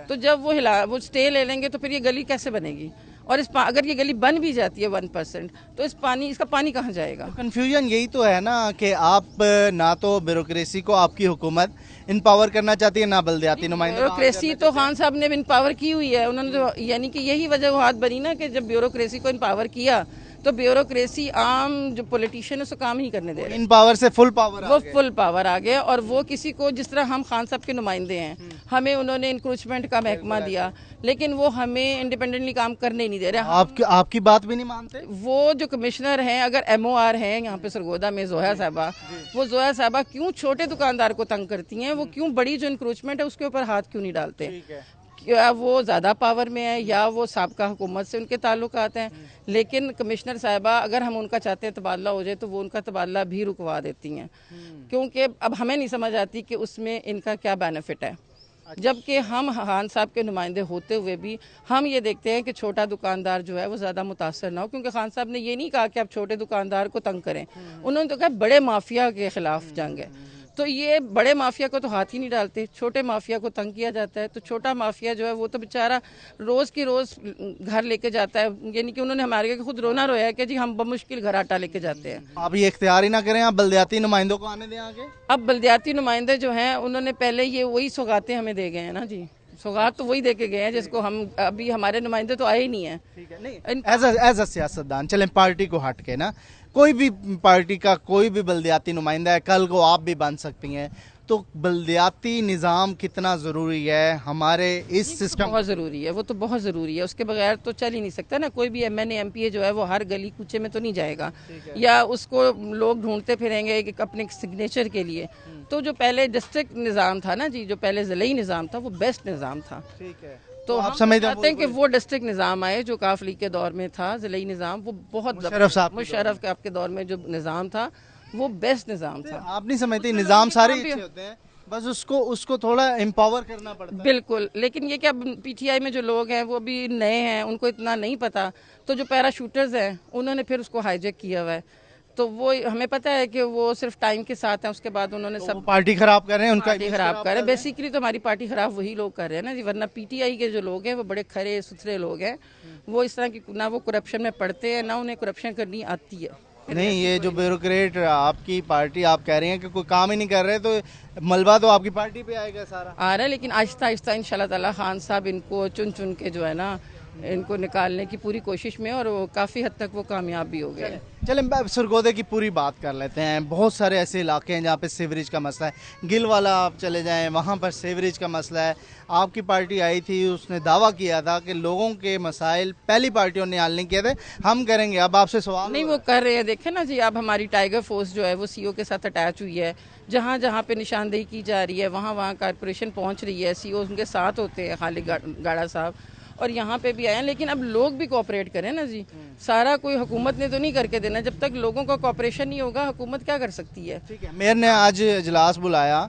तो जब वो स्टे ले लेंगे तो फिर ये गली कैसे बनेगी? और अगर ये गली बन भी जाती है 1% तो इसका पानी कहाँ जाएगा? कंफ्यूजन यही तो है ना कि आप ना तो ब्यूरोक्रेसी को आपकी हुकूमत इनपावर करना चाहती है, ना बल्दियाती नुमाइंदे। ब्यूरोक्रेसी तो खान साहब ने इनपावर की हुई है, उन्होंने तो यानी कि यही वजह बनी ना कि जब ब्यूरोक्रेसी को इनपावर किया तो ब्यूरोक्रेसी आम जो पॉलिटिशियन है उसको काम ही करने दे रहे हैं। इन पावर से फुल पावर वो फुल पावर आ गया, और वो किसी को जिस तरह हम खान साहब के नुमाइंदे हैं, हमें उन्होंने इंक्रूचमेंट का महकमा दिया लेकिन वो हमें इंडिपेंडेंटली काम करने नहीं दे रहे। आपकी बात भी नहीं मानते? वो जो कमिश्नर हैं, अगर MOR हैं यहाँ पे सरगोदा में जोया साहबा, वो जोया साहबा क्यों छोटे दुकानदार को तंग करती हैं? वो क्यों बड़ी जो इंक्रूचमेंट है उसके ऊपर हाथ क्यों नहीं डालते? क्या वो ज़्यादा पावर में है या वो साबका हुकूमत से उनके ताल्लुकात हैं? लेकिन कमिश्नर साहिबा अगर हम उनका चाहते हैं तबादला हो जाए तो वो उनका तबादला भी रुकवा देती हैं, क्योंकि अब हमें नहीं समझ आती कि उसमें इनका क्या बेनिफिट है। जबकि हम खान साहब के नुमाइंदे होते हुए भी हम ये देखते हैं कि छोटा दुकानदार जो है वो ज़्यादा मुतासर ना हो, क्योंकि खान साहब ने ये नहीं कहा कि आप छोटे दुकानदार को तंग करें, उन्होंने तो कहा बड़े माफिया के खिलाफ जंग है। तो ये बड़े माफिया को तो हाथ ही नहीं डालते, छोटे माफिया को तंग किया जाता है। तो छोटा माफिया जो है वो तो बेचारा रोज़ की रोज़ घर लेके जाता है, यानी कि उन्होंने हमारे खुद रोना रोया है कि जी हम बमुश्किल घर आटा लेके जाते हैं। आप ये इख्तियार ही ना करें, आप बल्दियाती नुमाइंदों को आने दें आगे। अब बल्दियाती नुमाइंदे जो हैं उन्होंने पहले ये वही सौगातें हमें दे गए हैं ना जी, सौगात तो वही दे के गए हैं जिसको हम अभी हमारे नुमाइंदे तो आए ही नहीं है। एज अ सियासतदान चलें पार्टी को हट के ना, कोई भी पार्टी का कोई भी बल्दियाती नुमाइंदा है, कल को आप भी बन सकती हैं, तो बल्दियाती निज़ाम कितना ज़रूरी है हमारे इस सिस्टम? बहुत ज़रूरी है, वो तो बहुत ज़रूरी है, उसके बगैर तो चल ही नहीं सकता ना। कोई भी MNA MPA जो है वो हर गली कूचे में तो नहीं जाएगा, या उसको लोग ढूंढते फिरेंगे एक अपने सिग्नेचर के लिए। तो जो पहले डिस्ट्रिक्ट निज़ाम था ना जी, जो पहले ज़िलाई निज़ाम था वो बेस्ट निज़ाम था। ठीक है, तो आप समझते हैं कि वो डिस्ट्रिक्ट निज़ाम आए जो काफ लीग के दौर में था, ज़िलाई निज़ाम, वो बहुत मुशर्रफ के आपके दौर में जो निज़ाम था वो बेस्ट निज़ाम था। आप नहीं समझते निज़ाम सारे अच्छे होते हैं, बस उसको थोड़ा एम्पावर करना पड़ता है। बिल्कुल, लेकिन ये क्या PTI में जो लोग हैं वो अभी नए हैं, उनको इतना नहीं पता, तो जो पैराशूटर्स हैं उन्होंने फिर उसको हाईजैक किया हुआ है। तो वो हमें पता है कि वो सिर्फ टाइम के साथ है, उसके बाद उन्होंने वो सब पार्टी खराब कर रहे हैं, उनका पार्टी image खराब कर रहे हैं। रहे हैं। बेसिकली तो हमारी पार्टी खराब वही लोग कर रहे हैं ना जी, वरना पीटीआई के जो लोग हैं वो बड़े खरे सुथरे लोग हैं। वो इस तरह की ना वो करप्शन में पड़ते हैं, ना उन्हें करप्शन करनी आती है। नहीं, ये जो ब्यूरोक्रेट आपकी पार्टी आप कह रही हैं कि कोई काम ही नहीं कर रहे, तो मलबा तो आपकी पार्टी पे आएगा सारा। आ रहा है, लेकिन आहिस्ता आहिस्ता इंशाल्लाह ताला खान साहब इनको चुन चुन के जो है ना इनको निकालने की पूरी कोशिश में, और वो काफ़ी हद तक वो कामयाब भी हो गए हैं। चलें सरगोदे की पूरी बात कर लेते हैं। बहुत सारे ऐसे इलाके हैं जहाँ पे सीवरेज का मसला है। गिलवाला आप चले जाएं, वहाँ पर सीवरेज का मसला है। आपकी पार्टी आई थी, उसने दावा किया था कि लोगों के मसाइल पहली पार्टियों ने हल नहीं किए थे, हम करेंगे। अब आपसे सवाल नहीं, वो कर रहे हैं। देखें ना जी, अब हमारी टाइगर फोर्स जो है वो सीओ के साथ अटैच हुई है। जहाँ जहाँ पे निशानदेही की जा रही है वहाँ वहाँ कारपोरेशन पहुँच रही है, सीओ उनके साथ होते हैं, खालिद गाड़ा साहब, और यहाँ पे भी आए हैं। लेकिन अब लोग भी कोऑपरेट करें ना जी, सारा कोई हुकूमत ने तो नहीं करके देना। जब तक लोगों का कोऑपरेशन नहीं होगा, हुकूमत क्या कर सकती है। ठीक है, मेयर ने आज इजलास बुलाया,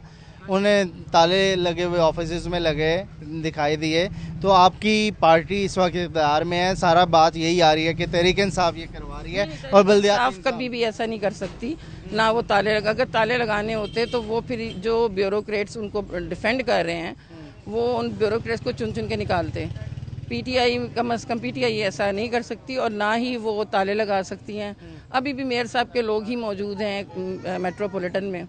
उन्हें ताले लगे हुए ऑफिस में लगे दिखाई दिए, तो आपकी पार्टी इस वक्त इक़्तिदार में है, सारा बात यही आ रही है कि तहरीक इंसाफ ये करवा रही है और बल्दियाती इंसाफ कभी भी ऐसा नहीं कर सकती ना। वो ताले अगर ताले लगाने होते तो वो फिर जो ब्यूरोक्रेट्स उनको डिफेंड कर रहे हैं वो उन ब्यूरोक्रेट्स को चुन चुन के निकालते। पीटीआई कम अज़ कम पीटीआई ऐसा नहीं कर सकती, और ना ही वो ताले लगा सकती हैं। अभी भी मेयर साहब के लोग ही मौजूद हैं मेट्रोपॉलिटन में,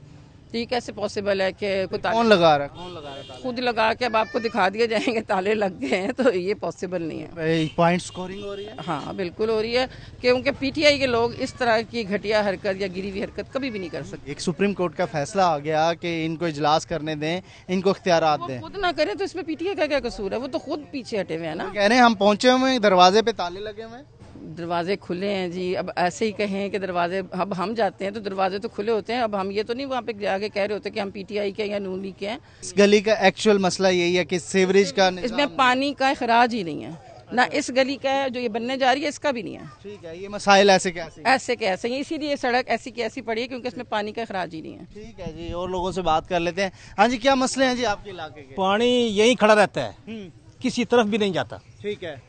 तो ये कैसे पॉसिबल है कि कौन लगा रहा है? खुद लगा के अब आपको दिखा दिए जाएंगे ताले लग गए हैं, तो ये पॉसिबल नहीं है। पॉइंट स्कोरिंग हो रही है। हाँ बिल्कुल हो रही है, क्योंकि पीटीआई के लोग इस तरह की घटिया हरकत या गिरी हुई हरकत कभी भी नहीं कर सकते। एक सुप्रीम कोर्ट का फैसला आ गया कि इनको इजलास करने दें, इनको इख्तियारात दें। खुद ना करें तो इसमें पीटीआई का क्या कसूर है, वो तो खुद पीछे हटे हुए हैं ना। कह रहे हैं हम पहुंचे हुए हैं, दरवाजे पे ताले लगे हुए हैं। दरवाजे खुले हैं जी। अब ऐसे ही कहें कि दरवाजे, अब हम जाते हैं तो दरवाजे तो खुले होते हैं। अब हम ये तो नहीं वहाँ पे जाके कह रहे होते कि हम पीटीआई के या नून लीग के हैं। इस गली का एक्चुअल मसला यही है कि सीवरेज का इसमें पानी का खराज ही नहीं है ना, इस गली का है जो ये बनने जा रही है इसका भी नहीं है। ठीक है, ये मसाइल ऐसे कैसे ऐसे के ऐसे, इसीलिए सड़क ऐसी की ऐसी पड़ी है क्योंकि इसमें पानी का खराज ही नहीं है। ठीक है जी, और लोगों से बात कर लेते हैं। हाँ जी, क्या मसले हैं जी आपके इलाके के? पानी यहीं खड़ा रहता है, किसी तरफ भी नहीं जाता। ठीक है,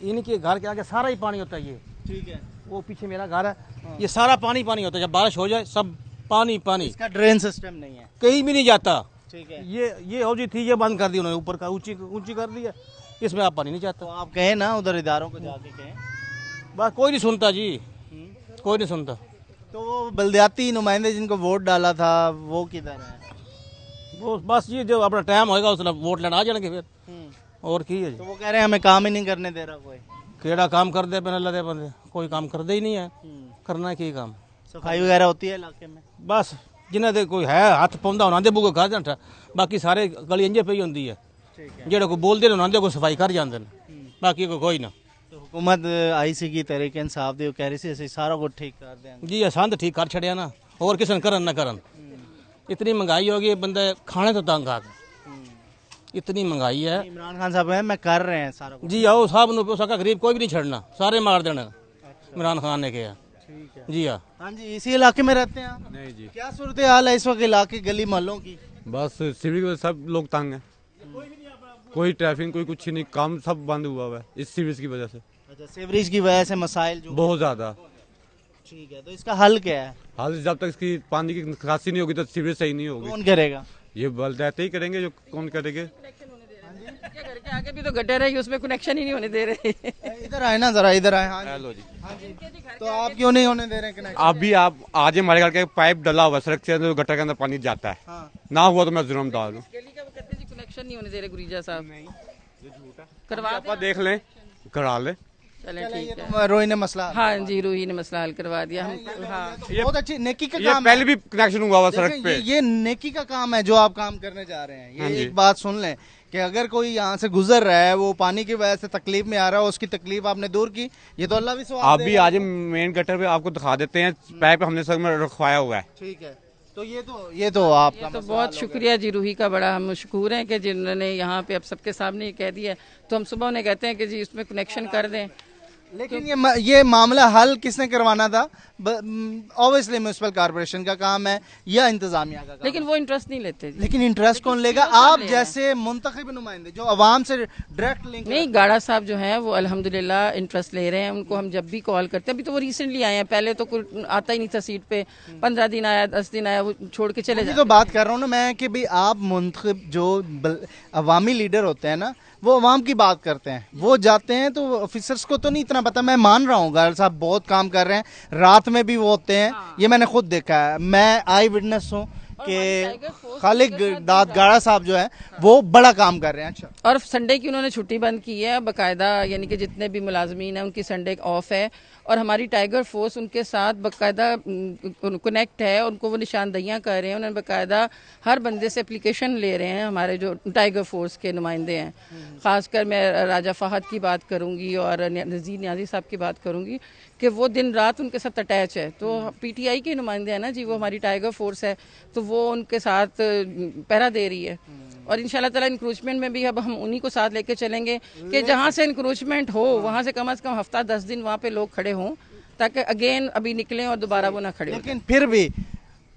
इनके घर के आगे सारा ही पानी होता है। ये ठीक है, वो पीछे मेरा घर है, ये सारा पानी पानी होता है। जब बारिश हो जाए सब पानी पानी, इसका ड्रेन सिस्टम नहीं है। कहीं भी नहीं जाता। ठीक है, ये हौजी थी, ये बंद कर दी उन्होंने, ऊपर का ऊंची ऊंची कर दी है, इसमें आप पानी नहीं जाता। तो आप कहें ना उधर इदारों को जाके कहें। बस कोई नहीं सुनता जी, कोई नहीं सुनता। तो वो बल्दियाती नुमाइंदे जिनको वोट डाला था वो किधर है? वो बस ये जो अपना टाइम होएगा उसने वोट लेना आ जाएंगे फिर, और की है जी। तो वो कह रहे हैं हमें काम ही नहीं करने दे रहा कोई। केड़ा काम कर दे बिना लदे बंदे, कोई काम कर दे ही नहीं है। करना है की काम? सफाई वगैरह होती है इलाके में? बस जिन्हें दे कोई है हाथ पाँदा उन्होंने बुगे घर जाता, बाकी सारे गली इंजे पे ही होंगी है। जेड़े को बोलते हैं उन्होंने को सफाई कर जाते हैं, बाकी कोई ना। तो हुकूमत आई सी की तहरीक इंसाफ दी, कह रही सी ऐसे सारा कुछ ठीक कर देंगे। जी आसान तो ठीक कर छड़िया ना, और किसी ने करन ना करन। इतनी महंगाई होगी, बंदे खाने तो तंग आ गए, इतनी महंगाई है। इमरान खान साहब है मैं कर रहे हैं सारा कुछ। जी आओ साहब नु सका गरीब कोई भी नहीं छड़ना, सारे मार देना। इमरान खान ने किया। जी हाँ। हाँ जी, इसी इलाके में रहते हैं आप? नहीं जी, क्या सूरत हाल है इस वक्त इलाके गली मोहल्लों की? बस सीवरेज की वजह से सब लोग तंग हैं। कोई ट्रैफिक कोई कुछ नहीं, काम सब बंद हुआ है इस सीवरेज की वजह से। अच्छा, सीवरेज की वजह से मसाइल जो बहुत ज़्यादा। ठीक है, तो इसका हल क्या है? हाल जब तक इसकी पानी की निकासी नहीं होगी तो सीवरेज सही नहीं होगी। कौन करेगा? ये बल्दियाती ही करेंगे, जो कौन करेंगे। क्या घर के आगे भी तो गटर है, उसमें कनेक्शन ही नहीं होने दे रहे। इधर आए ना जरा, इधर आए। हाँ जी। हेलो जी, तो आप क्यों नहीं होने दे रहे कनेक्शन? अभी आप आज हमारे घर के पाइप डला हुआ सड़क से, जो गटर के अंदर पानी जाता है। हाँ। ना हुआ तो मैं जुर्मदार हूँ। गली का वो कहते हैं जी कनेक्शन नहीं होने दे रहे गुरीजा साहब। नहीं, करवा आप देख लें, करा लें। चलें ठीक है। तो रोही ने मसला हाँ जी, रूही ने मसला हल करवा दिया हम। हाँ बहुत अच्छी नेकी का ये काम पहले भी कनेक्शन हुआ हुआ सड़क देखें, पे। ये नेकी का काम है जो आप काम करने जा रहे हैं। हाँ ये जी। एक बात सुन लें कि अगर कोई यहाँ से गुजर रहा है, वो पानी की वजह से तकलीफ में आ रहा है, उसकी तकलीफ आपने दूर की, ये तो अल्लाह भी सवाब आप भी देगा। आज मेन गटर पे आपको दिखा देते हैं, पाइप हमने सब में रखवाया हुआ है। ठीक है, तो ये तो आपका तो मसला बहुत हल हो शुक्रिया जी, रूही का बड़ा हम मशकूर हैं कि जिन्होंने यहाँ पे अब सबके सामने ये कह दिया। तो हम सुबह उन्हें कहते हैं कि जी इसमें कनेक्शन कर दें, लेकिन ये मामला हल किसने करवाना था? ऑब्वियसली म्यूनिसिपल कॉर्पोरेशन का काम है या इंतजामिया का काम? लेकिन वो इंटरेस्ट नहीं लेते जी। लेकिन इंटरेस्ट कौन लेगा? आप जैसे मुंतखब नुमाइंदे जो अवाम से डायरेक्ट लिंक नहीं, गाड़ा साहब जो हैं वो अल्हम्दुलिल्लाह इंटरेस्ट ले रहे हैं। उनको हम जब भी कॉल करते हैं, अभी तो वो रिसेंटली आए हैं, पहले तो कोई आता ही नहीं था सीट पे, 15 दिन आया, 10 दिन आया, वो छोड़ के चले जाते। तो बात कर रहा हूँ ना मैं कि भाई आप मुंतखब जो अवामी लीडर होते हैं ना, वो अवाम की बात करते हैं, वो जाते हैं तो ऑफिसर्स को तो नहीं इतना पता। मैं मान रहा हूँ गाड़ा साहब बहुत काम कर रहे हैं, रात में भी वो होते हैं, ये मैंने खुद देखा है, मैं आई विटनेस हूँ कि खालिक दाद गाड़ा साहब जो है वो बड़ा काम कर रहे हैं। अच्छा, और संडे की उन्होंने छुट्टी बंद की है बाकायदा, यानी कि जितने भी मुलाजमीन हैं उनकी संडे ऑफ है, और हमारी टाइगर फोर्स उनके साथ बाकायदा कनेक्ट है, उनको वो निशानदहियाँ कर रहे हैं। उन्होंने बाकायदा हर बंदे से एप्लीकेशन ले रहे हैं, हमारे जो टाइगर फोर्स के नुमाइंदे हैं। ख़ासकर मैं राजा फहद की बात करूँगी और नज़ीर न्याजी साहब की बात करूँगी कि वो दिन रात उनके साथ अटैच है। तो पीटीआई के नुमाइंदे हैं ना जी, वो हमारी टाइगर फोर्स है, तो वो उनके साथ पहरा दे रही है। और इंशाल्लाह ताला इंक्रोचमेंट में भी अब हम उन्हीं को साथ लेके चलेंगे कि जहाँ से इंक्रोचमेंट हो वहाँ से कम हफ्ता 10 दिन वहाँ पे लोग खड़े हों, ताकि अगेन अभी निकलें और दोबारा वो ना खड़े। लेकिन फिर भी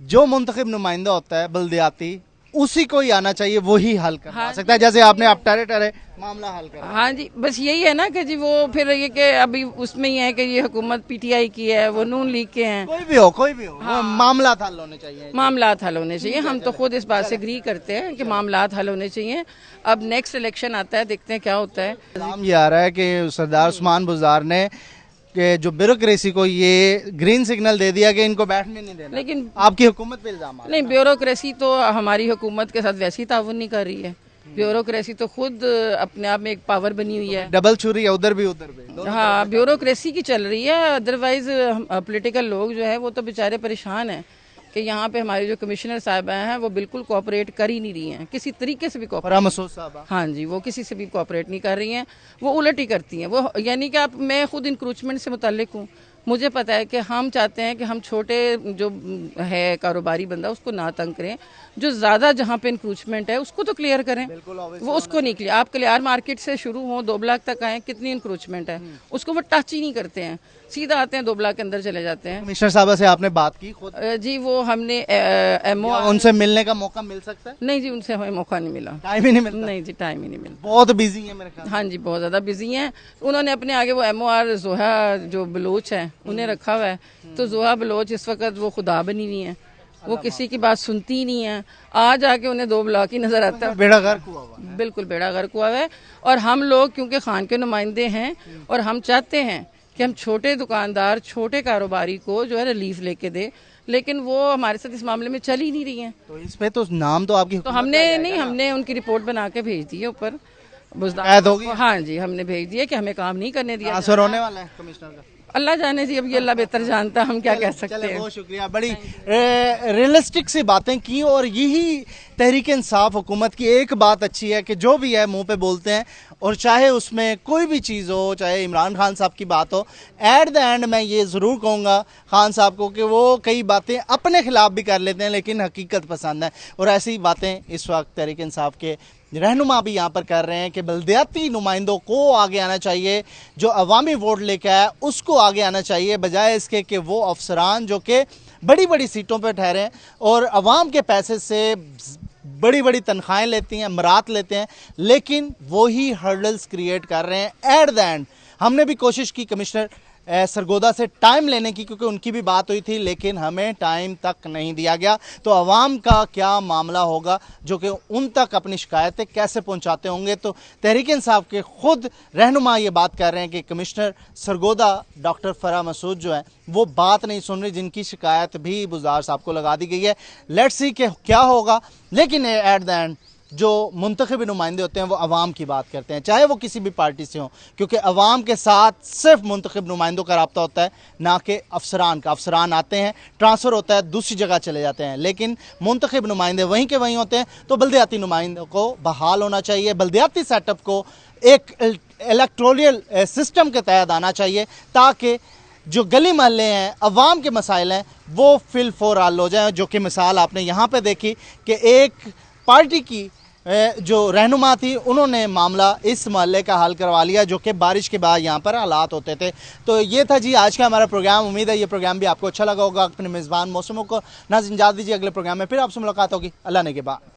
जो मुंतखब नुमाइंदा होता है बल्दियाती, उसी को ही आना चाहिए, वही हल कर सकता है। जैसे आपने आप टरे मामला हल करा। हाँ जी, बस यही है ना कि जी वो फिर ये कि अभी उसमें ही है कि ये हुकूमत पीटीआई की है, वो नून लीग के हैं, कोई भी हो हाँ। मामला हल होने चाहिए, मामलात हल होने चाहिए। हम तो खुद इस बात से एग्री करते हैं कि मामलात हल होने चाहिए। अब नेक्स्ट इलेक्शन आता है, देखते हैं क्या होता है। नाम ये आ रहा है कि सरदार उस्मान बुज़दार ने कि जो ब्यूरोक्रेसी को ये ग्रीन सिग्नल दे दिया कि इनको बैठने नहीं देना, लेकिन आपकी हुकूमत पे इल्जाम नहीं, ब्यूरोक्रेसी तो हमारी हुकूमत के साथ वैसे ही ताउन नहीं कर रही है। ब्यूरोक्रेसी तो खुद अपने आप में एक पावर बनी हुई है, डबल छुरी है, उधर भी हाँ, ब्यूरोक्रेसी की चल रही है। अदरवाइज पॉलिटिकल लोग जो है वो तो बेचारे परेशान हैं कि यहाँ पे हमारी जो कमिश्नर साहब हैं वो बिल्कुल कोऑपरेट कर ही नहीं रही हैं, किसी तरीके से भी कोऑपरेट। हाँ जी, वो किसी से भी कोऑपरेट नहीं कर रही हैं, वो उलट ही करती हैं। वो यानी कि आप, मैं खुद इंक्रोचमेंट से मुताल्लिक हूँ, मुझे पता है कि हम चाहते हैं कि हम छोटे जो है कारोबारी बंदा उसको ना तंग करें, जो ज़्यादा जहाँ पे इंक्रोचमेंट है उसको तो क्लियर करें, वो उसको नहीं क्लियर। आप कलियार मार्केट से शुरू हो 2 ब्लॉक तक आए, कितनी इंक्रोचमेंट है, उसको वो टच ही नहीं करते हैं, सीधा आते हैं 2 ब्लॉक के अंदर चले जाते हैं। कमिश्नर साहब से आपने बात की खुद? जी, वो हमने एमओ, उनसे मिलने का मौका मिल सकता है? नहीं जी, उनसे हमें मौका नहीं मिला, टाइम ही नहीं मिलता। नहीं जी, टाइम ही नहीं मिला, बहुत बिजी है मेरे ख्याल। हाँ जी, बहुत ज्यादा बिजी हैं। उन्होंने अपने आगे वो एमओआर जोहा जो बलोच है उन्हें रखा हुआ है, तो जोहा बलोच इस वक्त वो खुदा बनी हुई है, वो किसी की बात सुनती ही नहीं है। आज आके उन्हें 2 ब्लॉक ही नजर आता है, बेड़ा गर्क हुआ हुआ है। बिल्कुल बेड़ा गर्क हुआ है। और हम लोग क्योंकि खान के नुमाइंदे हैं और हम चाहते हैं कि हम छोटे दुकानदार, छोटे कारोबारी को जो है रिलीफ लेके दे, लेकिन वो हमारे साथ इस मामले में चल ही नहीं रही हैं। तो इस पे तो नाम तो आपकी, तो हमने उनकी रिपोर्ट बना के भेज दी है ऊपर, हाँ जी, हमने भेज दिया कि हमें काम नहीं करने दिया। असर होने वाला है कमिश्नर का? अल्लाह जाने जी, अब ये अल्लाह बेहतर जानता है, हम क्या कह सकते हैं। बहुत शुक्रिया, बड़ी रियलिस्टिक सी बातें की। और यही तहरीक इंसाफ हुकूमत की एक बात अच्छी है कि जो भी है मुंह पे बोलते हैं, और चाहे उसमें कोई भी चीज़ हो, चाहे इमरान खान साहब की बात हो, एट द एंड मैं ये ज़रूर कहूँगा खान साहब को कि वो कई बातें अपने खिलाफ भी कर लेते हैं लेकिन हकीकत पसंद है। और ऐसी बातें इस वक्त तहरीक इंसाफ के रहनुमा भी यहाँ पर कर रहे हैं कि बल्दियाती नुमाइंदों को आगे आना चाहिए, जो अवामी वोट लेकर आया उसको आगे आना चाहिए, बजाय इसके कि वो अफसरान जो कि बड़ी बड़ी सीटों पर ठहरे हैं और अवाम के पैसे से बड़ी बड़ी तनख्वाहें लेती हैं, मरात लेते हैं, लेकिन वही हर्डल्स क्रिएट कर रहे हैं। एट द एंड हमने भी कोशिश की कमिश्नर सरगोदा से टाइम लेने की, क्योंकि उनकी भी बात हुई थी, लेकिन हमें टाइम तक नहीं दिया गया। तो अवाम का क्या मामला होगा जो कि उन तक अपनी शिकायतें कैसे पहुंचाते होंगे? तो तहरीक इंसाफ के खुद रहनुमा ये बात कर रहे हैं कि कमिश्नर सरगोदा डॉक्टर फराह मसूद जो है वो बात नहीं सुन रही, जिनकी शिकायत भी बुज़दार साहब को लगा दी गई है। लेट्स सी कि क्या होगा। लेकिन एट द एंड जो मुंतखब नुमाइंदे होते हैं वो अवाम की बात करते हैं, चाहे वो किसी भी पार्टी से हों, क्योंकि अवाम के साथ सिर्फ मुंतखब नुमाइंदों का रब्ता होता है, ना कि अफसरान का। अफसरान आते हैं, ट्रांसफ़र होता है, दूसरी जगह चले जाते हैं, लेकिन मुंतखब नुमाइंदे वहीं के वहीं होते हैं। तो बल्दियाती नुमाइंदों को बहाल होना चाहिए, बल्दियाती सेटअप को एक इलेक्टोरल सिस्टम के तहत आना चाहिए, ताकि जो गली महल्ले हैं, अवाम के मसाइल हैं, वो फिल फॉर हल हो जाए। जो कि मिसाल आपने यहाँ पे देखी कि एक पार्टी की जो रहनुमा थी उन्होंने मामला इस मोहल्ले का हल करवा लिया, जो कि बारिश के बाद यहाँ पर हालात होते थे। तो ये था जी आज का हमारा प्रोग्राम। उम्मीद है ये प्रोग्राम भी आपको अच्छा लगा होगा। अपने मेज़बान मौसमों को नाज़रीन इजाज़त दीजिए, अगले प्रोग्राम में फिर आपसे मुलाकात होगी। अल्लाह ने के बाद।